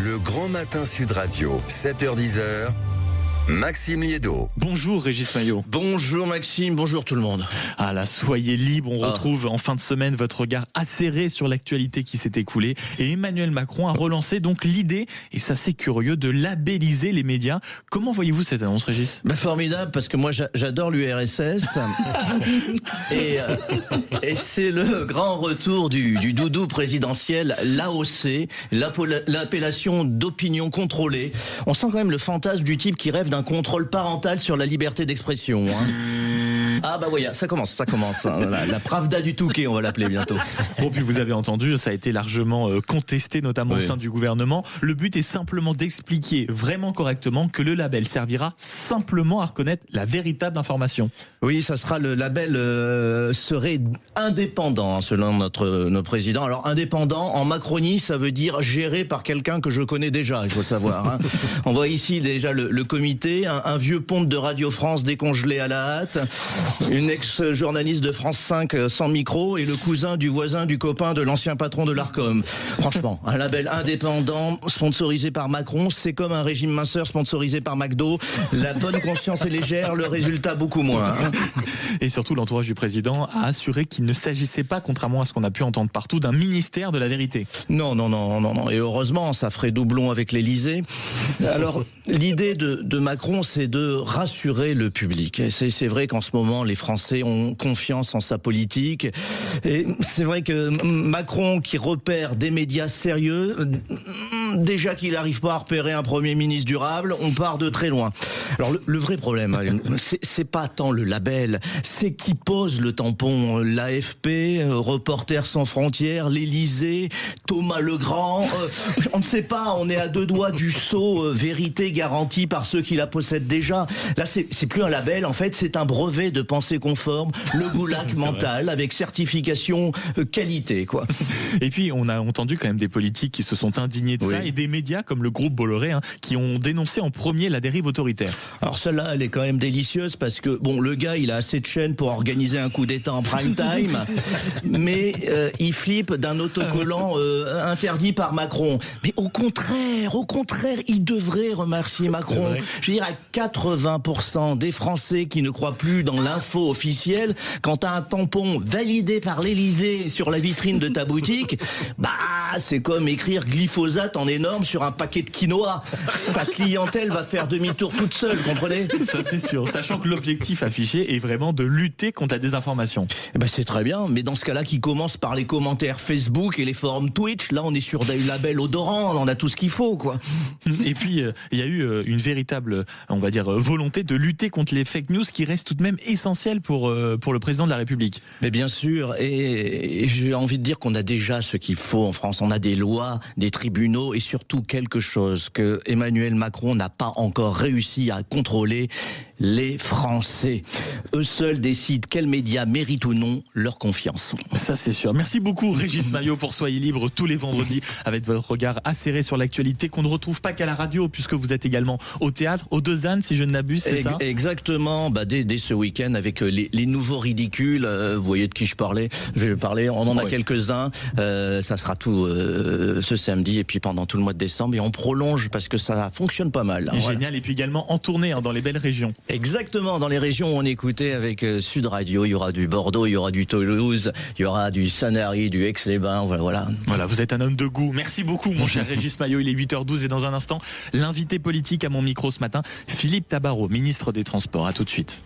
Le Grand Matin Sud Radio, 7h-10h. Maxime Liédo. Bonjour Régis Maillot. Bonjour Maxime, bonjour tout le monde. Ah là, soyez libre, on retrouve en fin de semaine votre regard acéré sur l'actualité qui s'est écoulée. Et Emmanuel Macron a relancé donc l'idée, et ça c'est curieux, de labelliser les médias. Comment voyez-vous cette annonce, Régis ? Formidable, parce que moi j'adore l'URSS. et c'est le grand retour du doudou présidentiel, l'AOC, l'appellation d'opinion contrôlée. On sent quand même le fantasme du type qui rêve d'un contrôle parental sur la liberté d'expression. Ah bah voilà, ça commence. La Pravda du Touquet, on va l'appeler bientôt. Bon, puis vous avez entendu, ça a été largement contesté, notamment au sein du gouvernement. Le but est simplement d'expliquer vraiment correctement que le label servira simplement à reconnaître la véritable information. Oui, ça sera le label serait indépendant, selon notre président. Alors indépendant, en Macronie, ça veut dire géré par quelqu'un que je connais déjà, il faut le savoir. On voit ici déjà le comité, un vieux ponte de Radio France décongelé à la hâte, une ex-journaliste de France 5 sans micro et le cousin du voisin du copain de l'ancien patron de l'Arcom. Franchement, un label indépendant sponsorisé par Macron, c'est comme un régime minceur sponsorisé par McDo. La bonne conscience est légère, le résultat beaucoup moins. Et surtout, l'entourage du président a assuré qu'il ne s'agissait pas, contrairement à ce qu'on a pu entendre partout, d'un ministère de la vérité. Non. Et heureusement, ça ferait doublon avec l'Élysée. Alors, l'idée de Macron, c'est de rassurer le public. C'est vrai qu'en ce moment, les Français ont confiance en sa politique. Et c'est vrai que Macron, qui repère des médias sérieux, déjà qu'il n'arrive pas à repérer un Premier ministre durable, on part de très loin. Alors le vrai problème, c'est pas tant le label, c'est qui pose le tampon. L'AFP, Reporters sans frontières, l'Élysée, Thomas Legrand, on ne sait pas, on est à deux doigts du sceau vérité garantie par ceux qui la possèdent déjà. Là, c'est plus un label, en fait, c'est un brevet de pensée conforme, le goulag mental, avec certification qualité, quoi. Et puis, on a entendu quand même des politiques qui se sont indignés de ça, et des médias comme le groupe Bolloré, qui ont dénoncé en premier la dérive autoritaire. Alors celle-là, elle est quand même délicieuse parce que, bon, le gars, il a assez de chaînes pour organiser un coup d'État en prime time, mais il flippe d'un autocollant interdit par Macron. Mais au contraire, il devrait remercier Macron. Je veux dire, à 80% des Français qui ne croient plus dans l'info officielle, quand t'as un tampon validé par l'Élysée sur la vitrine de ta boutique, bah, c'est comme écrire glyphosate en énorme sur un paquet de quinoa. Sa clientèle va faire demi-tour toute seule, comprenez ? Ça, c'est sûr. Sachant que l'objectif affiché est vraiment de lutter contre la désinformation. Eh ben, c'est très bien, mais dans ce cas-là, qui commence par les commentaires Facebook et les forums Twitch, là, on est sur des labels odorants, on a tout ce qu'il faut, quoi. Et puis, il y a eu une véritable, on va dire, volonté de lutter contre les fake news qui restent tout de même essentielles pour le président de la République. Mais bien sûr, et j'ai envie de dire qu'on a déjà ce qu'il faut en France. On a des lois, des tribunaux et surtout quelque chose que Emmanuel Macron n'a pas encore réussi à contrôler, les Français. Eux seuls décident quels médias méritent ou non leur confiance. Ça, c'est sûr. Merci beaucoup, Régis Maillot, pour Soyez libre tous les vendredis avec votre regard acéré sur l'actualité qu'on ne retrouve pas qu'à la radio, puisque vous êtes également au théâtre, aux Deux Ânes, si je ne m'abuse, c'est ça ? Exactement. Dès ce week-end, avec les nouveaux ridicules, vous voyez de qui je parlais. Je vais parler. On en a quelques-uns. Ça sera tout ce samedi et puis pendant tout le mois de décembre. Et on prolonge parce que ça fonctionne pas mal. Génial. Voilà. Et puis également en tournée dans les belles régions. Exactement, dans les régions où on écoutait avec Sud Radio, il y aura du Bordeaux, il y aura du Toulouse, il y aura du Sanary, du Aix-les-Bains, voilà. Voilà, vous êtes un homme de goût. Merci beaucoup, mon cher Régis Maillot. Il est 8h12 et dans un instant, l'invité politique à mon micro ce matin, Philippe Tabarot, ministre des Transports. À tout de suite.